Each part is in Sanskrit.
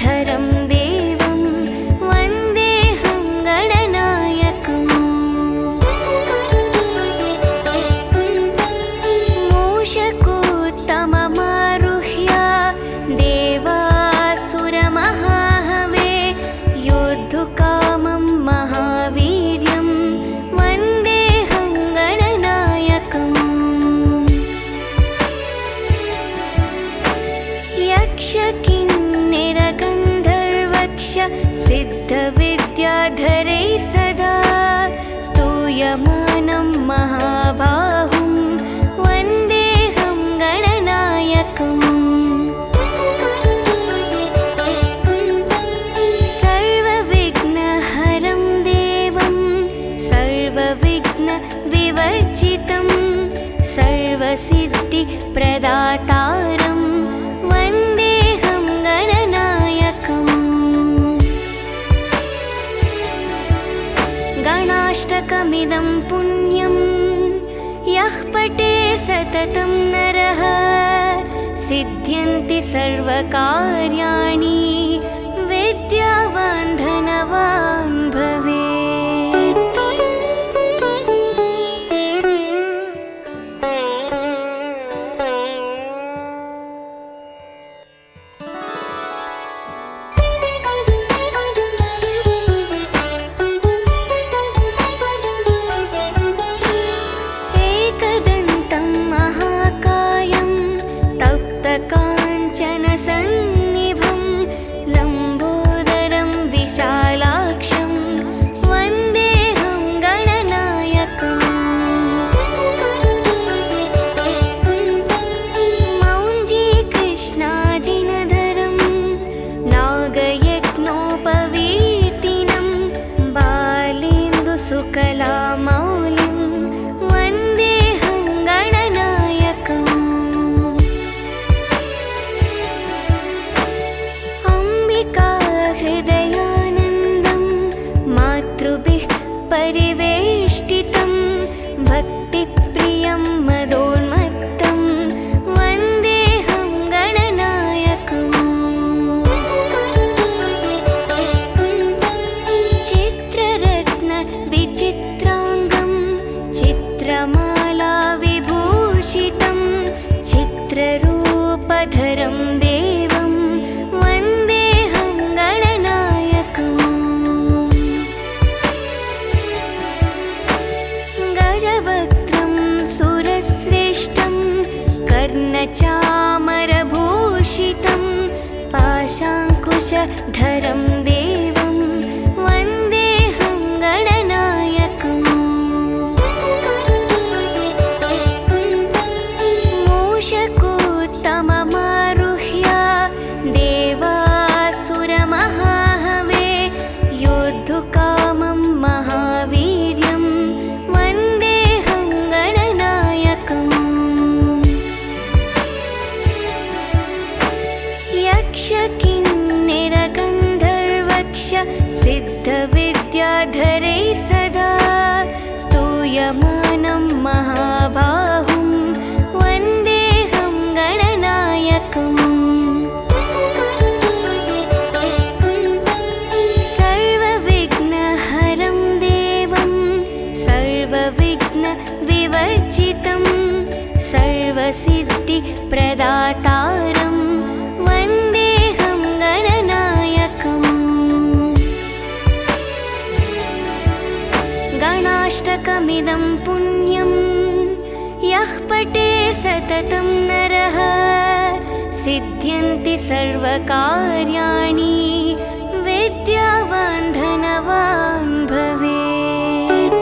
सूत्रधरं देवं वन्देऽहं गणनायकम्। मूषकोत्तममारुह्य देवासुरमहाहवे योद्धुकामं महावीर्यं वन्देऽहं गणनायकम्। यक्षकिन्नरगन्धर्वक्ष सिद्धविद्याधरैः सदा स्तूयमानं महाबाहुं वन्देऽहं गणनायकम्। सर्वविघ्नहरं देवं सर्वविघ्नविवर्जितं सर्वसिद्धिप्रदातारं वन्देऽहं गणनायकम्। गणाष्टकमिदं पुण्यं यः पठे सततं नरः सिद्ध्यन्ति सर्वकार्याणि विद्यावान् धनवान् भवेत्। एकदन्तं महाकायं तप्तकाञ्चनसन्निभं लम्बोदरं विशालाक्षं वन्देऽहं गणनायकम्। मौञ्जीकृष्णाजिनधरं नागयज्ञोपवीतिनं बालेन्दुसुकलामौलिं वन्देऽहं गणनायकम्। अम्बिकाहृदयानन्दं मातृभिः परिवेष्टितं भक्तिप्रियं मदोन्मत्तं वन्देऽहं गणनायकम्। चित्ररत्नविचित्राङ्गं चित्रमालाविभूषितं चित्ररूपधरं देवं वन्देऽहं गणनायकम्। गजवक्त्रं सुरश्रेष्ठं कर्णचामरभूषितं पाशाङ्कुशधरं देवं वन्देऽहं गणनायकम्। मूषकोत्तममारुह्य देवासुरमहाहवे योद्धुकामं महावीर्यं वन्देऽहं गणनायकम्। यक्षकिन्नरगन्धर्वक्ष सिद्धविद्याधरैः सदा स्तूयमानं महाबाहुं वन्देऽहं गणनायकम्। सर्वविघ्नहरं देवं सर्वविघ्नविवर्जितं सर्वसिद्धिप्रदातारं वन्देऽहं गणनायकम्। गणाष्टकमिदं पुण्यं यः पठे सततं नरः सिद्ध्यन्ति सर्वकार्याणि विद्यावान् धनवान् भवेत्।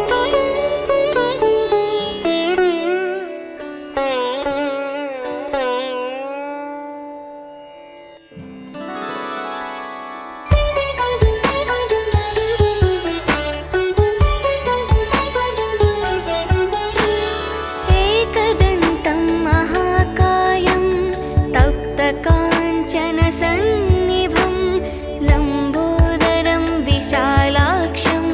एकदन्तं महाकायं तप्तकाञ्चनसन्निभं लम्बोदरं विशालाक्षं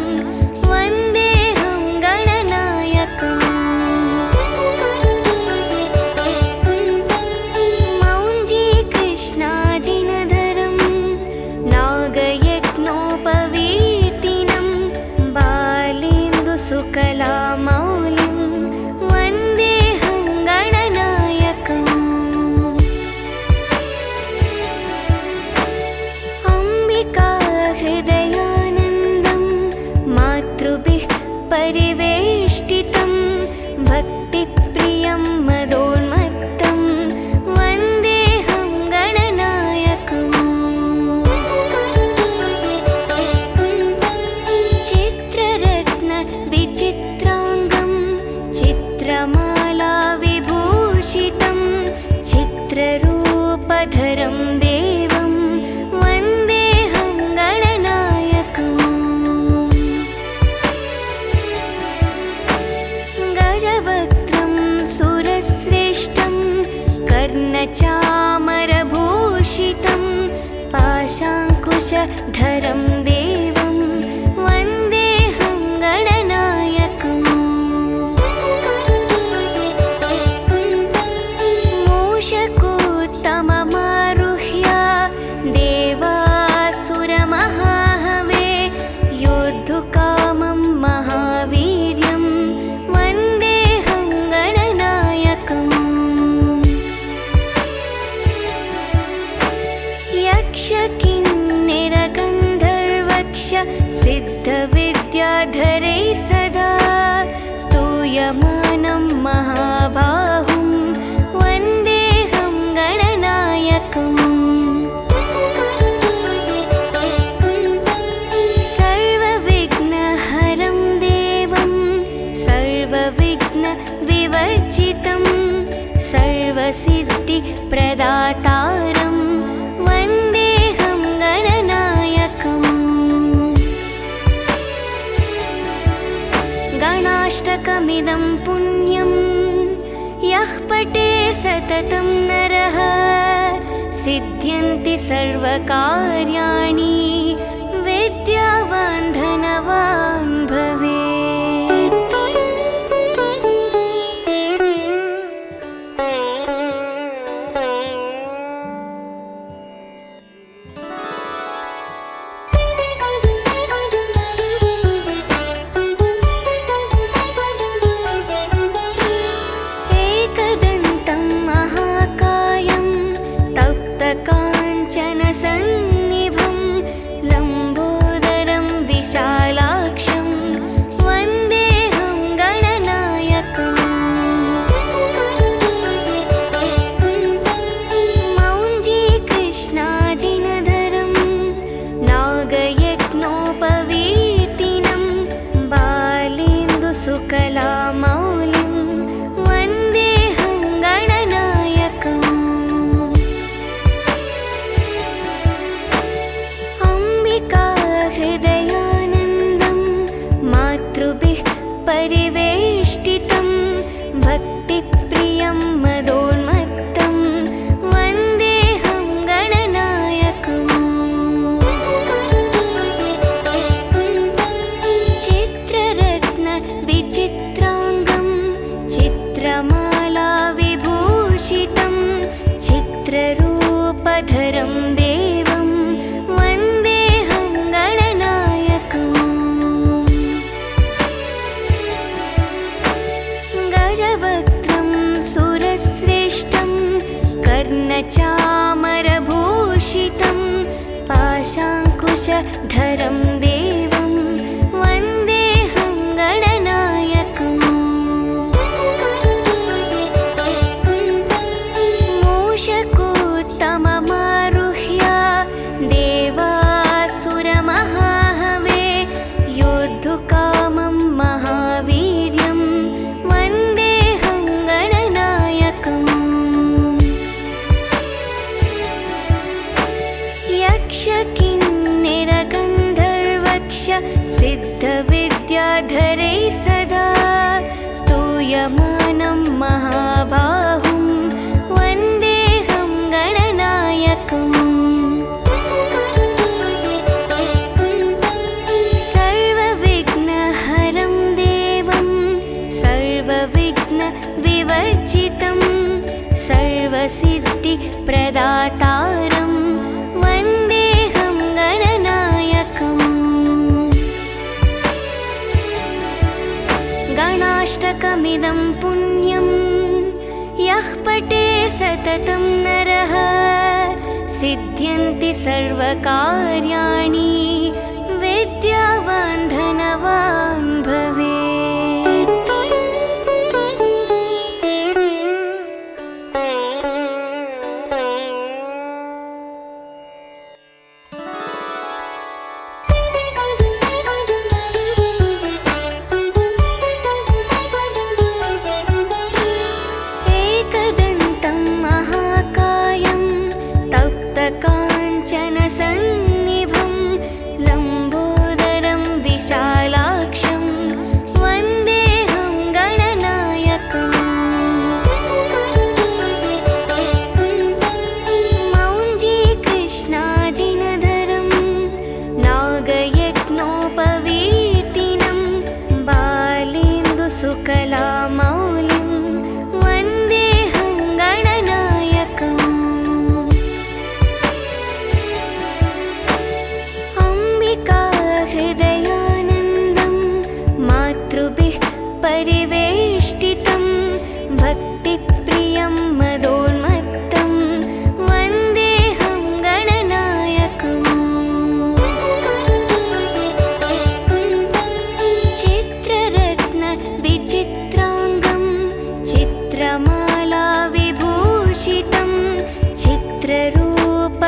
कर्णचामरभूषितं पाशाङ्कुशधरं देवं वन्देऽहं गणनायकम् मूषकोत्तममारुह्य देवासुरमहाहवे योद्धुकामं महावीर्यं वन्देऽहं गणनायकम् यक्षकिन्निरगन्धर्वक्ष सिद्धविद्याधरैः सदा स्तूयमानं महाबाहुं वन्देऽहं गणनायकम् सर्वविघ्नहरं देवं सर्वविघ्नविवर्जितं सर्वसिद्धिप्रदातारं वन्देऽहं गणनायकम् गणाष्टकमिदं पुण्यं यः पठे सततं नरः सिद्ध्यन्ति सर्वकार्याणि विद्यावान् धनवान् भवेत्। एकदन्तं महाकायं तप्तकाञ्चनसन्निभं लम्बोदरं विशालाक्षं वन्देऽहं गणनायकम् मौञ्जीकृष्णाजिनधरं नागयज्ञोपवीतिनं बालेन्दुसुकलामौलिं वन्देऽहं गणनायकम् अम्बिकाहृदयानन्दं मातृभिः परिवेष्टितं भक्तिप्रियं मदोन्मत्तं वन्देऽहं गणनायकम् चित्ररत्नविचित्राङ्गं चित्रमालाविभूषितं चित्ररूपधरं देवं वन्देऽहं गणनायकम् गजवक्त्रं सुरश्रेष्ठं कर्णचामरभूषितं पाशाङ्कुशधरं देवं वन्देऽहं गणनायकम् मूषकोत्तममारुह्य देवासुरमहाहवे योद्धुकामं महावीर्यं वन्देऽहं गणनायकम् यक्षकिन्निरगन्धर्वक्ष सिद्धविद्याधरैः सदा स्तूयमानं महाबाहुं वन्देऽहं गणनायकम् सर्वविघ्नहरं देवं सर्वविघ्नविवर्जितं सर्वसिद्धिप्रदातारं वन्देऽहं गणनायकम् गणाष्टकमिदं पुण्यं यः पठे सततं नरः सिद्ध्यन्ति सर्वकार्याणि विद्यावान् धनवान् भवेत्। एकदन्तं महाकायं तप्तकाञ्चनसन्निभं लम्बोदरं विशालाक्षं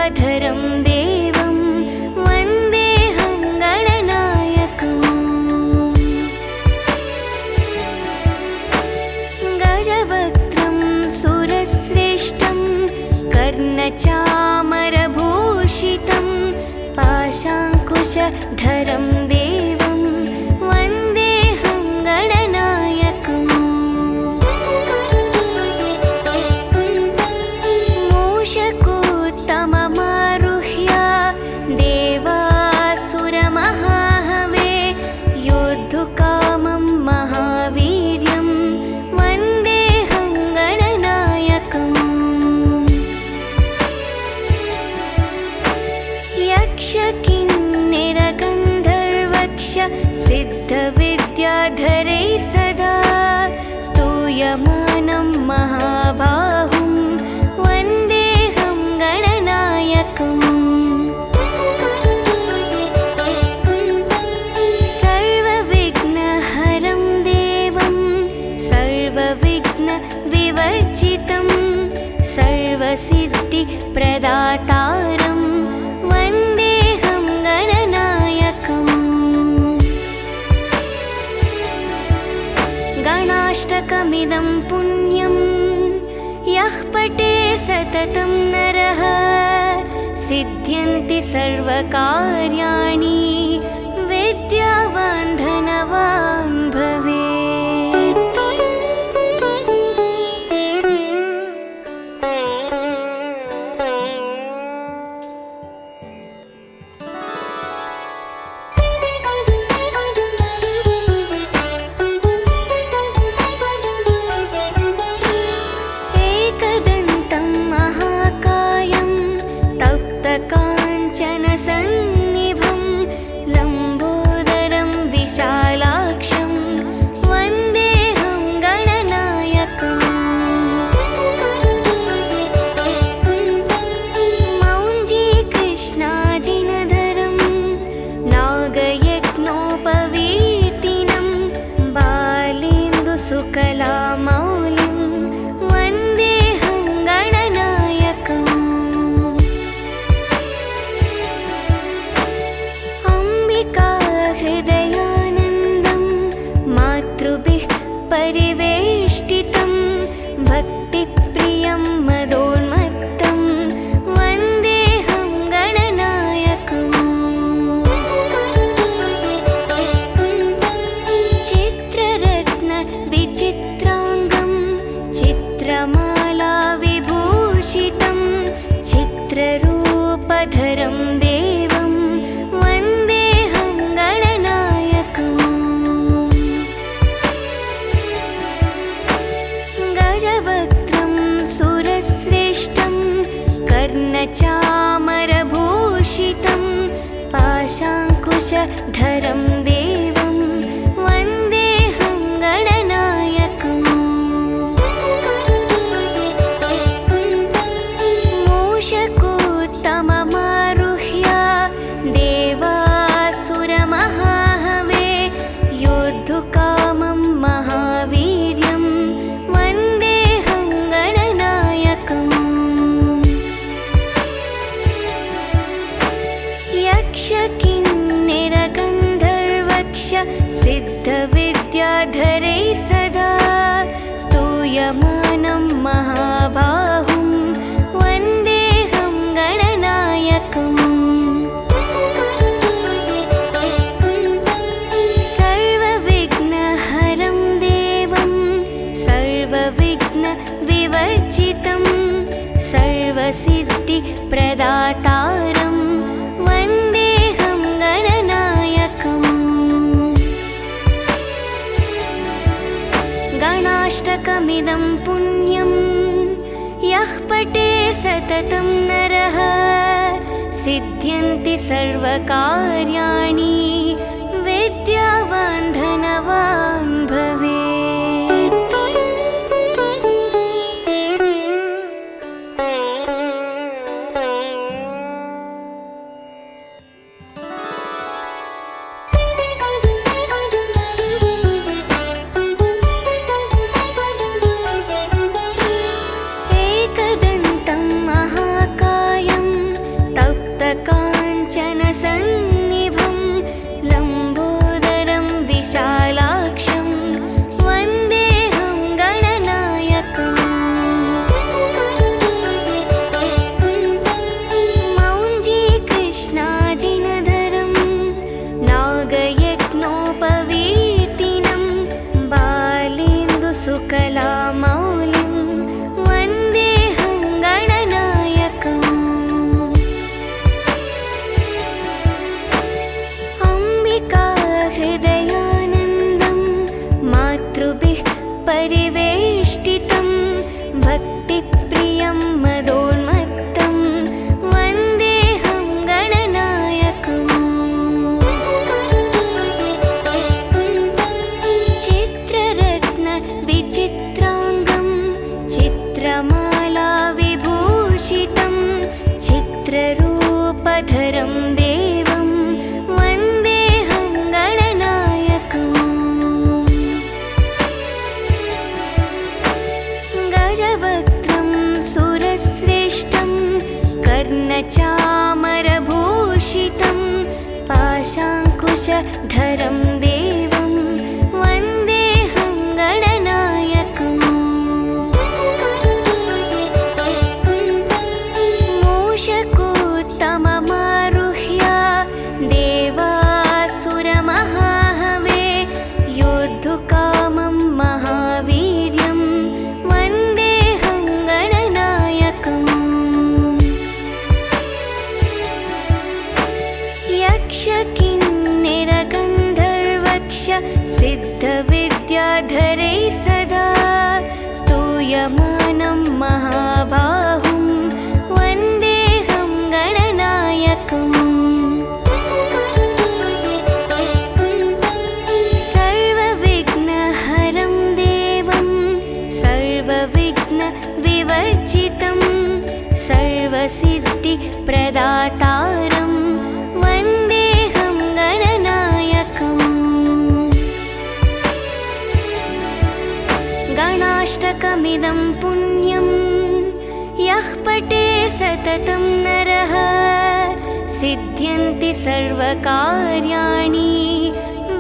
विश्वरूपधरं देवं वन्देऽहं गणनायकम् गजवक्त्रं सुरश्रेष्ठं कर्णचामरभूषितं पाशाङ्कुशधरं देवं वन्देऽहं गणनायकम् मूषकोत्तममारुह्य देवासुरमहाहवे योद्धुकामं महावीर्यं वन्देऽहं गणनायकम् यक्षकिन्निरगन्धर्वक्ष सिद्धविद्याधरैः सदा स्तूयमानं महाबाहुं वन्देऽहं गणनायकम् सर्वविघ्नहरं देवं सर्वविघ्नविवर्जितं सर्वसिद्धिप्रदातारं वन्देऽहं गणनायकम् गणाष्टकमिदं पुण्यं यः पठे सततं नरः सिद्ध्यन्ति सर्वकार्याणि विद्यावान् धनवान् भवेत्। एकदन्तं महाकायं तप्तकाञ्चनसन्निभं लम्बोदरं विशालाक्षं वन्देऽहं गणनायकम् मौञ्जीकृष्णाजिनधरं नागयज्ञोपवीतिनं बालेन्दुसुकलामौलिं वन्देऽहं गणनायकम् अम्बिकाहृदयानन्दं मातृभिः परिवेष्टितं भक्तिप्रियं मदोन्मत्तं वन्देऽहं गणनायकम् चित्ररत्नविचित्राङ्गं चित्रमालाविभूषितं चित्ररूपधरं देवं वन्देऽहं गणनायकम् गजवक्त्रं सुरश्रेष्ठं कर्णचामरभूषितं पाशाङ्कुशधरं देवं वन्देऽहं गणनायकम् मूषकोत्तममारुह्य देवासुरमहाहवे योद्धुकामं महावीर्यं वन्देऽहं गणनायकम् यक्षकिन्निरगन्धर्वक्ष सिद्धविद्याधरैः सदा स्तूयमानं महाबाहुं वन्देऽहं गणनायकम् सर्वविघ्नहरं देवं सर्वविघ्नविवर्जितं सर्वसिद्धिप्रदातारं वन्देऽहं गणनायकम् गणाष्टकमिदं पुण्यं यः पठे सततं नरः सिद्ध्यन्ति सर्वकार्याणि विद्यावान् धनवान् भवेत्। प्रियं मदोन्मत्तं वन्देऽहं गणनायकम् चित्ररत्न विचित्राङ्गं चित्रमाला विभूषितं चित्ररूपधरं देवं वन्देऽहं गणनायकम् गजवक्त्रं सुरश्रेष्ठं कर्णचामरभूषितं पाशाङ्कुशधरं देवं वन्देऽहं गणनायकम् मूषकोत्तममारुह्य देवासुरमहाहवे योद्धुकामं महावीर्यं वन्देऽहं गणनायकम् यक्षकिन्निरगन्धर्वक्ष सिद्धविद्याधरै सदा स्तूयमानं महाबाहुं वन्देऽहं गणनायकम् सर्वविघ्नहरं देवं सर्वविघ्नविवर्जितं सर्वसिद्धिप्रदातारं वन्देऽहं गणनायकम् गणाष्टकमिदं पुण्यं यः पठे सततं नरः सिद्ध्यन्ति सर्वकार्याणि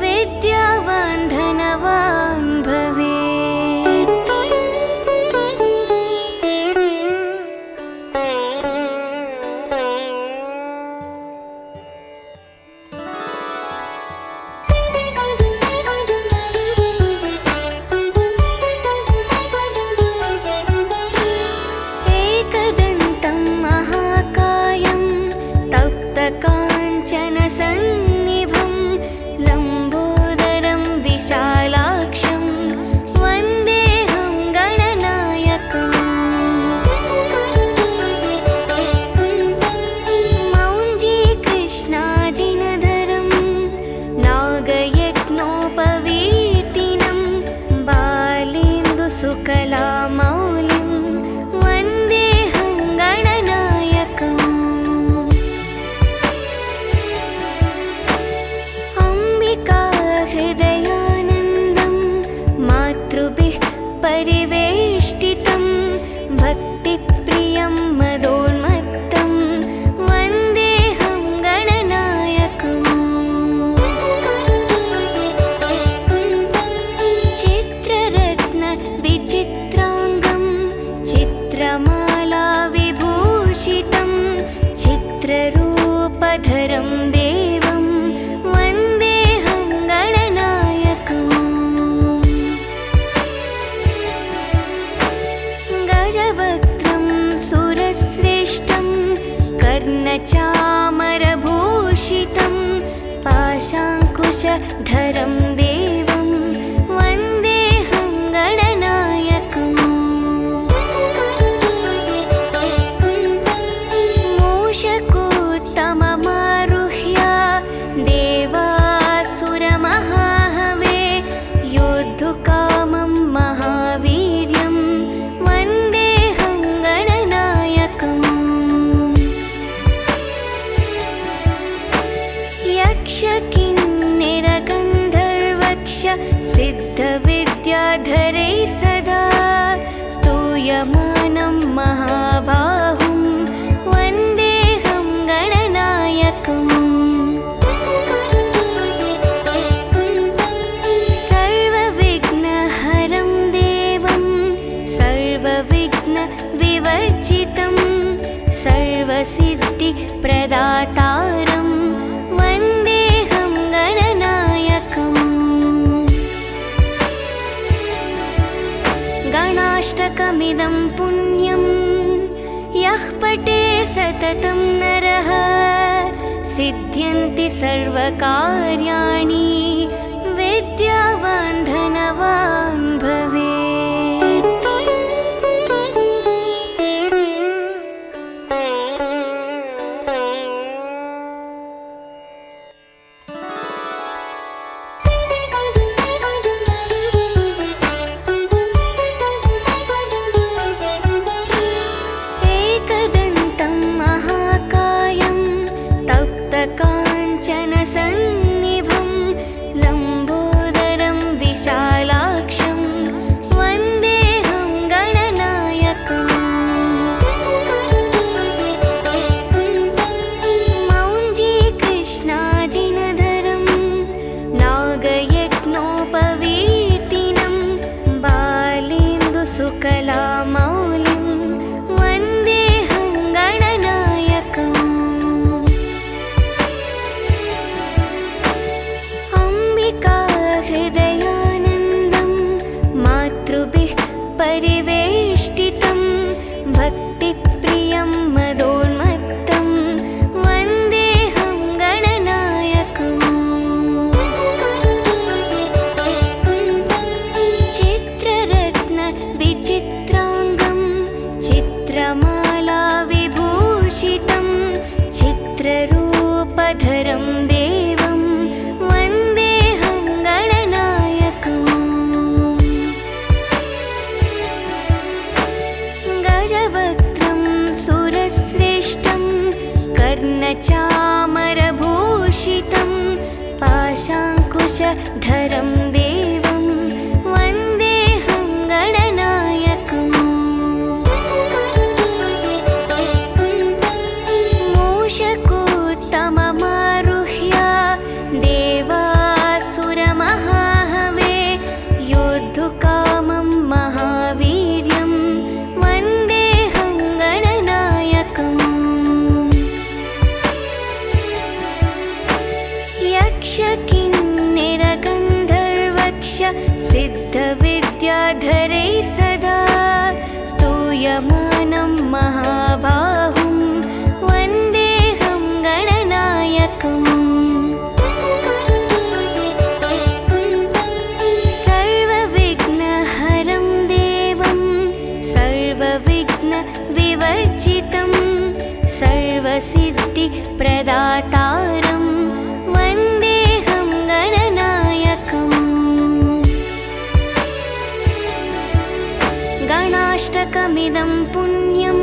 विद्यावान् धनवान् भवेत्। एकदन्तं महाकायं तप्तकाञ्चनसन्निभं लम्बोदरं विशालाक्षं वन्देऽहं गणनायकम् मौञ्जीकृष्णाजिनधरं नागयज्ञोपवीतिनं बालेन्दुसुकलामौलिं वन्देऽहं गणनायकम् अम्बिकाहृदयानन्दं मातृभिः परिवेष्टितं भक्तिप्रियं मदोन्मत्तं वन्देऽहं गणनायकम् चित्ररत्न विचित्राङ्गं चित्रमाला विभूषितं चित्ररूपधरं देवं वन्देऽहं गणनायकम् गजवक्त्रं सुरश्रेष्ठं कर्णचामरभूषितं पाशाङ्कुशधरं देवं वन्देऽहं गणनायकम् मूषकोत्तममारुह्य देवासुरमहाहवे योद्धुकामं महावीर्यं वन्देऽहं गणनायकम् यक्षकिन्निरगन्धर्वक्ष सिद्धविद्याधरै सदा स्तूयमानं महाबाहुं वन्देऽहं गणनायकम् सर्वविघ्नहरं देवं सर्वविघ्नविवर्जितं सर्वसिद्धिप्रदातारं वन्देऽहं गणनायकम् गणाष्टकमिदं पुण्यं यः पठे सततं नरः सिद्ध्यन्ति सर्वकार्याणि विद्यावान् धनवान् भवेत्। विद्याधरं देवं वन्देऽहं गणनायकम् गजवक्त्रं सुरश्रेष्ठं कर्णचामरभूषितं पाशाङ्कुशधरं देवं वन्देऽहं गणनायकम् मूषकोत्तममारुह्य देवासुरमहाहवे योद्धुकामं महावीर्यं वन्देऽहं गणनायकम् यक्षकिन्निरगन्धर्वक्ष सिद्धविद्याधरै सदा स्तूयमानं महाबाहुं वन्देऽहं गणनायकम् सर्वविघ्नहरं देवं सर्वविघ्नविवर्जितं सर्वसिद्धिप्रदातारं वन्देऽहं गणनायकम् गणाष्टकमिदं पुण्यं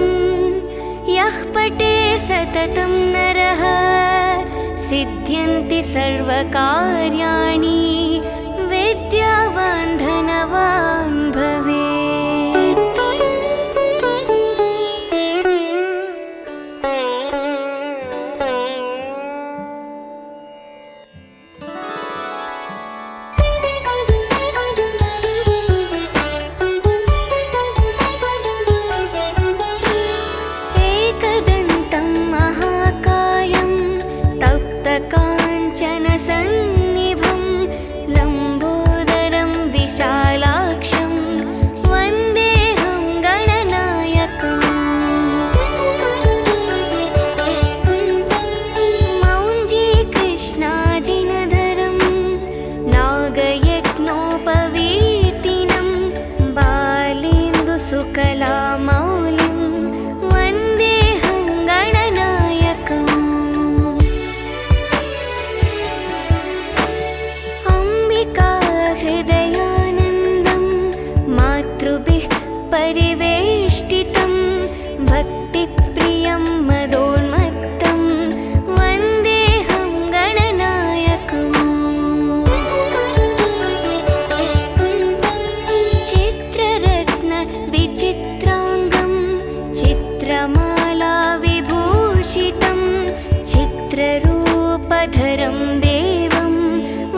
यः पठे सततं नरः सिद्ध्यन्ति सर्वकार्याणि विद्यावान् धनवान् भवेत्। एकदन्तं महाकायं तप्तकाञ्चनसन्निभं लम्बोदरं विशालाक्षं वन्देऽहं गणनायकम् मौञ्जीकृष्णाजिनधरं नागयज्ञोपवीतिनं बालेन्दुसुकलामौलिं वन्देऽहं गणनायकम् अम्बिकाहृदयानन्दं मातृभिः परिवेष्टितं भक्तिप्रियं मदोन्मत्तं वन्देऽहं गणनायकम् चित्ररत्नविचित्राङ्गं चित्रमालाविभूषितं चित्ररूपधरं देवं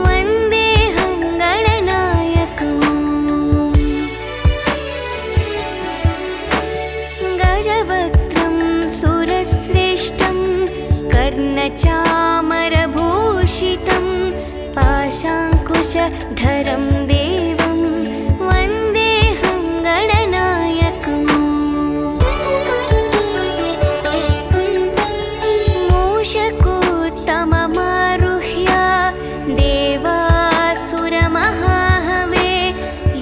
वन्देऽहं गणनायकम् गजवक्त्रं सुरश्रेष्ठं कर्णचामरभूषितं पाशाङ्कुशधरं देवं वन्देऽहं गणनायकम् मूषकोत्तममारुह्य देवासुरमहाहवे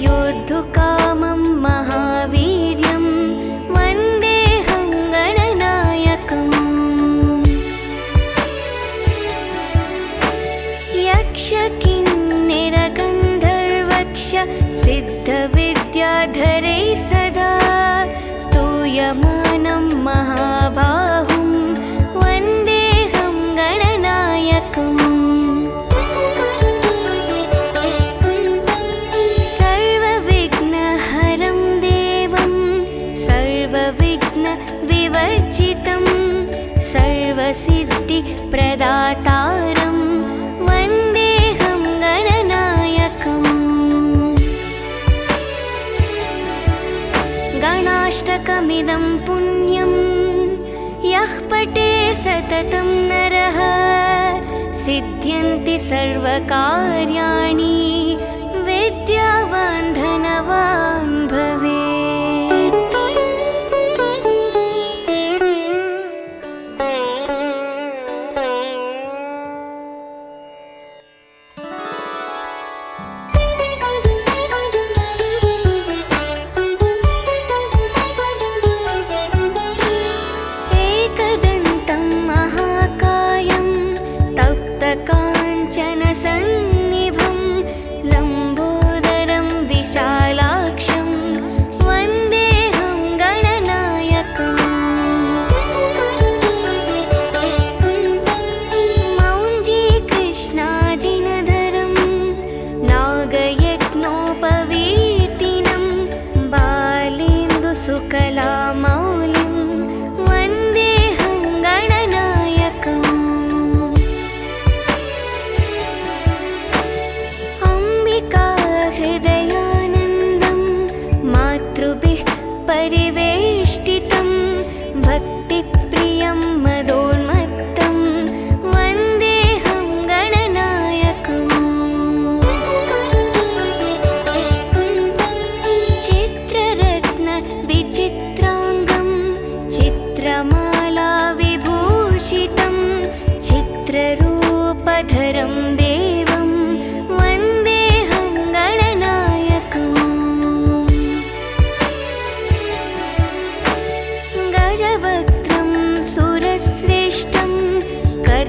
योद्धुकामं महावीर्यं वन्देऽहं गणनायकम् यक्षकिन्निरगन्धर्वक्ष सिद्धविद्याधरै सदा स्तूयमानं महाबाहुं वन्देऽहं गणनायकम् सर्वविघ्नहरं देवं सर्वविघ्नविवर्जितं सर्वसिद्धिप्रदातारं वन्देऽहं गणनायकम् गणाष्टकमिदं पुण्यं यः पठे सततं नरः सिद्ध्यन्ति सर्वकार्याणि विद्यावान् धनवान् भवेत्।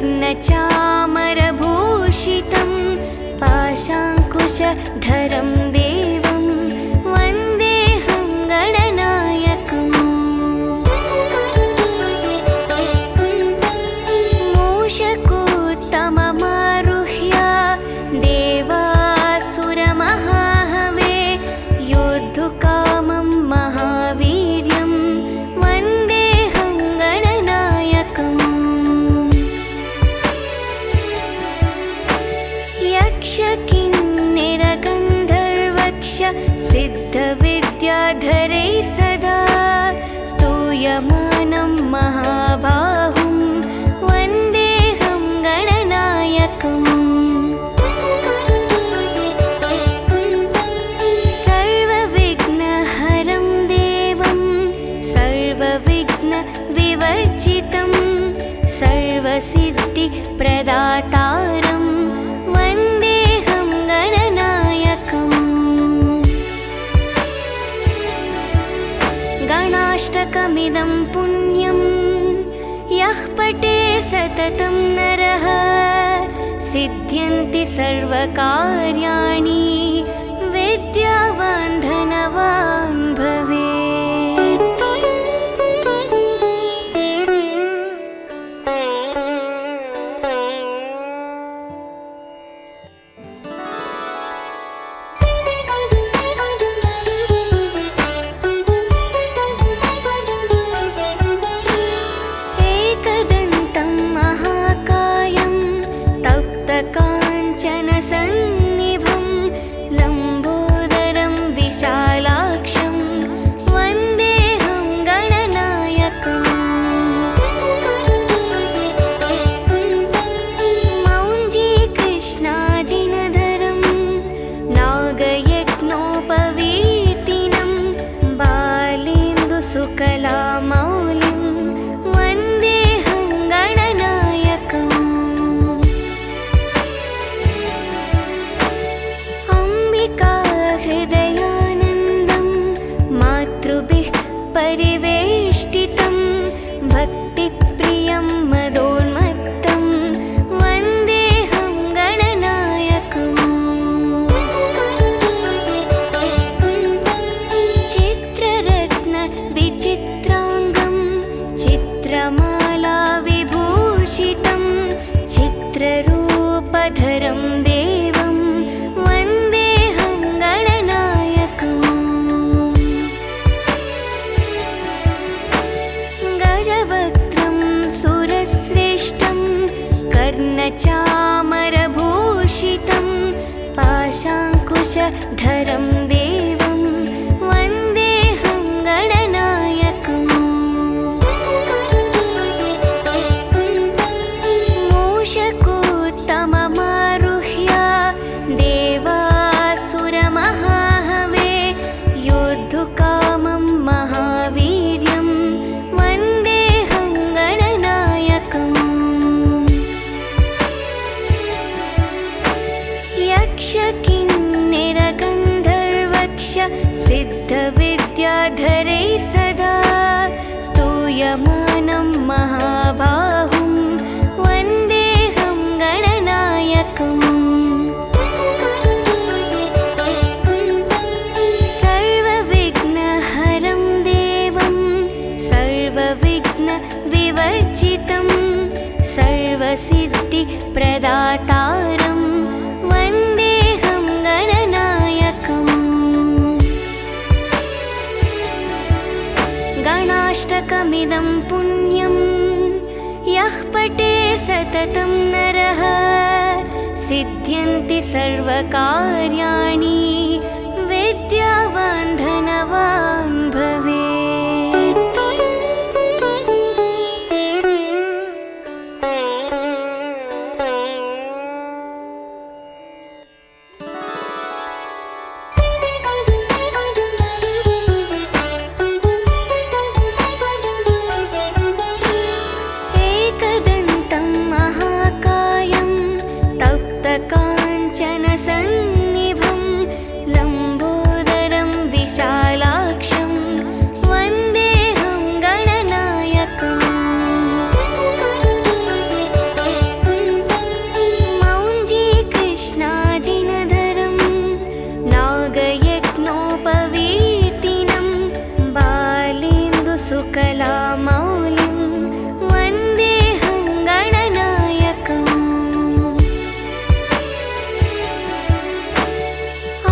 कर्णचामरभूषितं पाशाङ्कुशधरं देवं वन्देऽहं गणनायकम् मूषकोत्तममारुह्य देवासुरमहाहवे योद्धुकामं महावीर्यं वन्देऽहं गणनायकम् यक्षकिन्निरगन्धर्वक्ष सिद्धविद्याधरैः सदा स्तूयमानं महाबाहुं वन्देऽहं गणनायकम् सर्वविघ्नहरं देवं सर्वविघ्नविवर्जितं सर्वसिद्धिप्रदातारं वन्देऽहं गणनायकम् गणाष्टकमिदं पुण्यं यः पठे सततं नरः सिद्ध्यन्ति सर्वकार्याणि विद्यावान् धनवान् भवेत्। एकदन्तं महाकायं तप्तकाञ्चनसन्निभं लम्बोदरं विशालाक्षं वन्देऽहं गणनायकम् मौञ्जीकृष्णाजिनधरं नागयज्ञोपवीतिनं बालेन्दुसुकलामौलिं वन्देऽहं गणनायकम् अम्बिकाहृदयानन्दं मातृभिः परिवेष्टितं भक्तिप्रियं मदोन्मत्तं वन्देऽहं गणनायकम् चित्ररत्नविचित्राङ्गं चित्रमालाविभूषितं चित्ररूपधरं देवं वन्देऽहं गणनायकम् गजवक्त्रं सुरश्रेष्ठं कर्णचामरभूषितं पाशाङ्कुशधरं देवं वन्देऽहं गणनायकम् मूषकोत्तममारुह्य देवासुरमहाहवे योद्धुकामं महावीर्यं वन्देऽहं गणनायकम् यक्षकिन्निरगन्धर्वक्ष सिद्धविद्याधरैः सदा स्तूयमानं महाबाहुं वन्देऽहं गणनायकम् सर्वविघ्नहरं देवं सर्वविघ्नविवर्जितं सर्वसिद्धिप्रदातारं वन्देऽहं गणनायकम् गणाष्टकमिदं पुण्यं यः पठे सततं नरः सिद्ध्यन्ति सर्वकार्याणि विद्यावान् धनवान् भवेत्। एकदन्तं महाकायं तप्तकाञ्चनसन्निभं लम्बोदरं विशालाक्षं सकलामौलिं वन्देऽहं गणनायकम्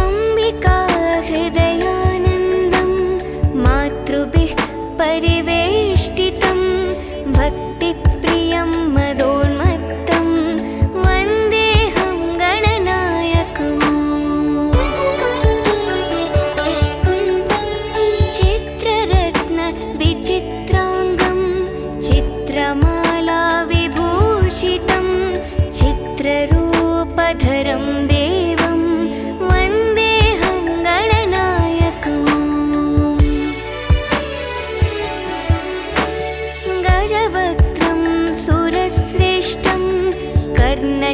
अम्बिका हृदयानन्दं मातृभिः परिवेष्टितं भक्तिप्रियं मदोन्मत्तं वन्देऽहं गणनायकम् चित्ररत्नविचित्राङ्गं चित्रमाला विभूषितं चित्ररूपधरं देवं वन्देऽहं गणनायकम् गजवक्त्रं सुरश्रेष्ठं कर्णचामरभूषितं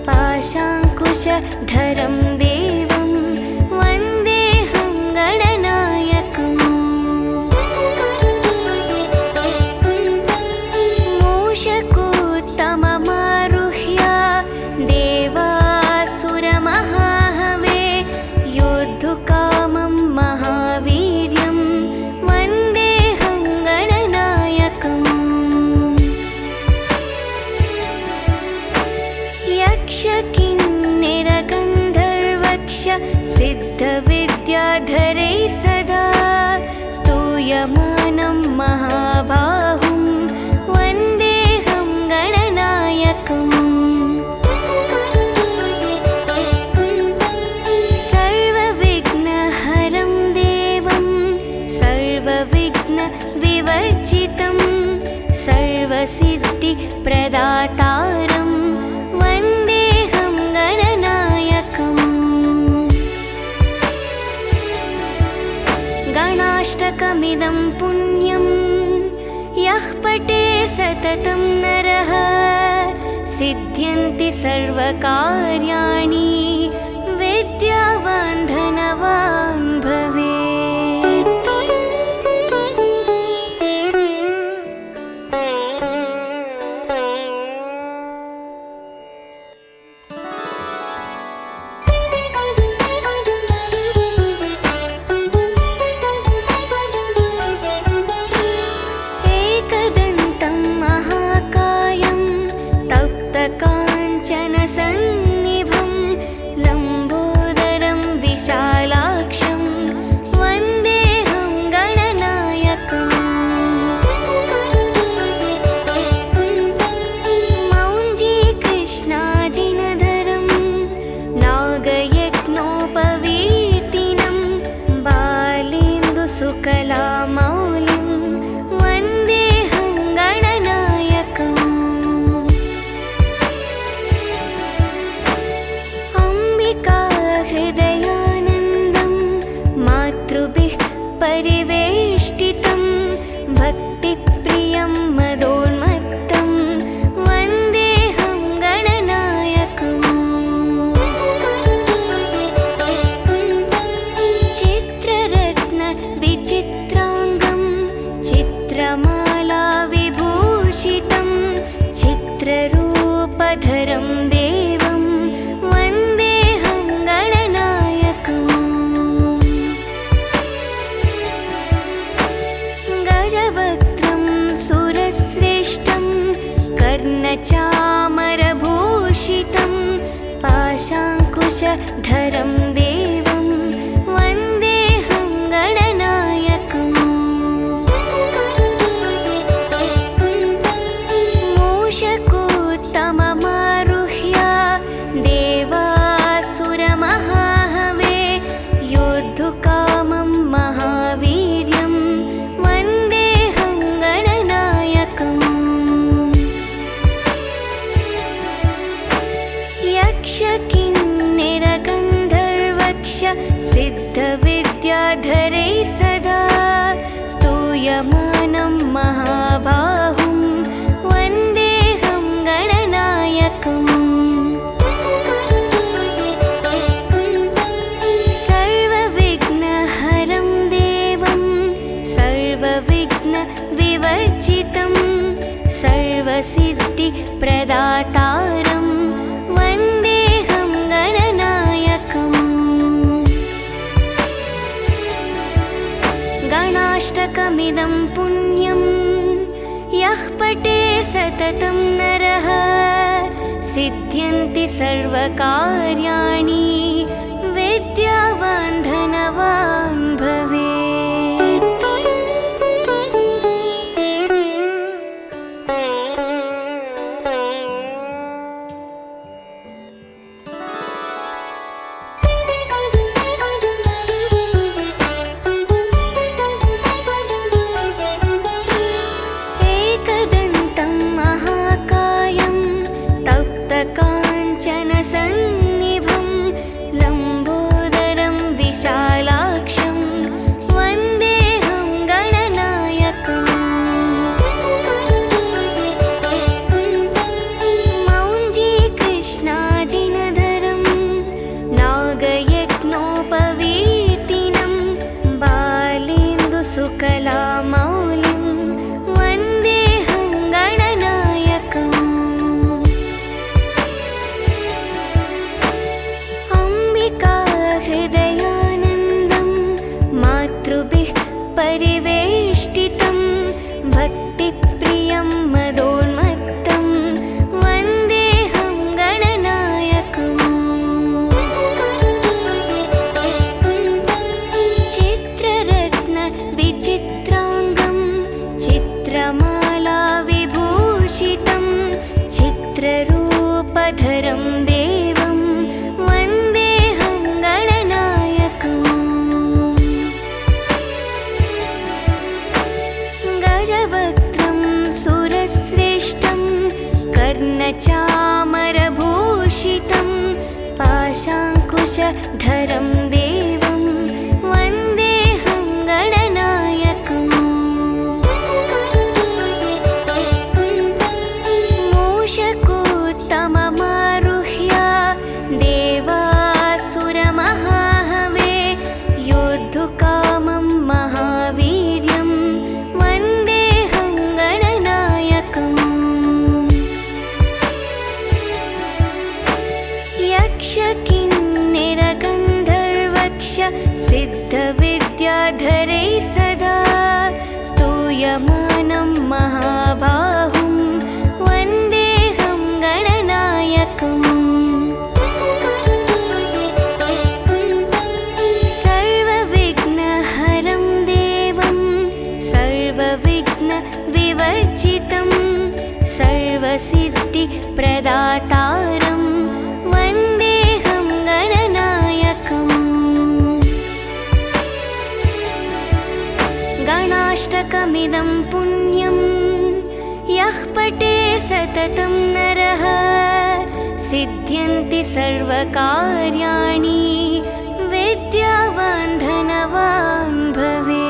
पाशाङ्कुशधरं देवं वन्देऽहं गणनायकम् मूषकोत्तममारुह्य देवासुरमहाहवे योद्धुकामं महावीर्यं वन्देऽहं गणनायकम् यक्षकिन्निरगन्धर्वक्ष सिद्धविद्याधरैः सदा स्तूयमानं महाबाहुं वन्देऽहं गणनायकम् सर्वविघ्नहरं देवं सर्वविघ्नविवर्जितं सर्वसिद्धिप्रदातारं वन्देऽहं गणनायकम् गणाष्टकमिदं पुण्यं यः पठे सततं नरः सिद्ध्यन्ति सर्वकार्याणि विद्यावान् धनवान् भवेत्। एकदन्तं महाकायं तप्तकाञ्चनसन्निभं लम्बोदरं विशालाक्षं वन्देऽहं गणनायकम् मौञ्जीकृष्णाजिनधरं नागयज्ञोपवीतिनं बालेन्दुसुकलामौलिं वन्देऽहं गणनायकम् अम्बिका हृदयानन्दं मातृभिः परिवेष्टितं भक्तिप्रियं मदोन्मत्तं वन्देऽहं गणनायकम् चित्ररत्नविचित्राङ्गं चित्रमाला विभूषितं चित्ररूपधरं देवं वन्देऽहं गणनायकम् गजवक्त्रं सुरश्रेष्ठं कर्णचामरभूषितं पाशाङ्कुशधरं देवं वन्देऽहं गणनायकम् मूषकोत्तममारुह्य देवासुरमहाहवे योद्धुकामं महावीर्यं वन्देऽहं गणनायकम् यक्षकिन्निरगन्धर्वक्ष सिद्धविद्याधरैः सदा स्तूयमानं महाबाहुं वन्देऽहं गणनायकम् सर्वविघ्नहरं देवं सर्वविघ्नविवर्जितं सर्वसिद्धिप्रदातारं वन्देऽहं गणनायकम् गणाष्टकमिदं पुण्यं यः पठे सततं नरः सिद्ध्यन्ति सर्वकार्याणि विद्यावान् धनवान् भवेत्। एकदन्तं महाकायं तप्तकाञ्चनसन्निभं लम्बोदरं विशालाक्षं वन्देऽहं गणनायकम्। मौञ्जीकृष्णाजिनधरं नागयज्ञोपवीतिनं बालेन्दुसुकलामौलिं वन्देऽहं गणनायकम्। अम्बिका हृदयानन्दं मातृभिः परिवेष्टितं भक्तिप्रियं मदोन्मत्तं वन्देऽहं गणनायकम्। चित्ररत्नविचित्राङ्गं चित्रमाला विभूषितं चित्ररूपधरं देवं वन्देऽहं गणनायकम्। गजवक्त्रं सुरश्रेष्ठं कर्णचामरभूषितं पाशाङ्कुशधरं देवं वन्देऽहं गणनायकम्। मूषकोत्तममारुह्य देवासुरमहाहवे योद्धुकामं महावीर्यं वन्देऽहं गणनायकम्। यक्षकिन्निरगन्धर्वक्ष सिद्धविद्याधरै सदा स्तूयमानं महाबाहुं वन्देऽहं गणनायकम्। सर्वविघ्नहरं देवं सर्वविघ्नविवर्जितं सर्वसिद्धिप्रदातारं वन्देऽहं गणनायकम्। गणाष्टकमिदं पुण्यं यः पठे सततं नरः सिद्ध्यन्ति सर्वकार्याणि विद्यावान् धनवान् भवेत्।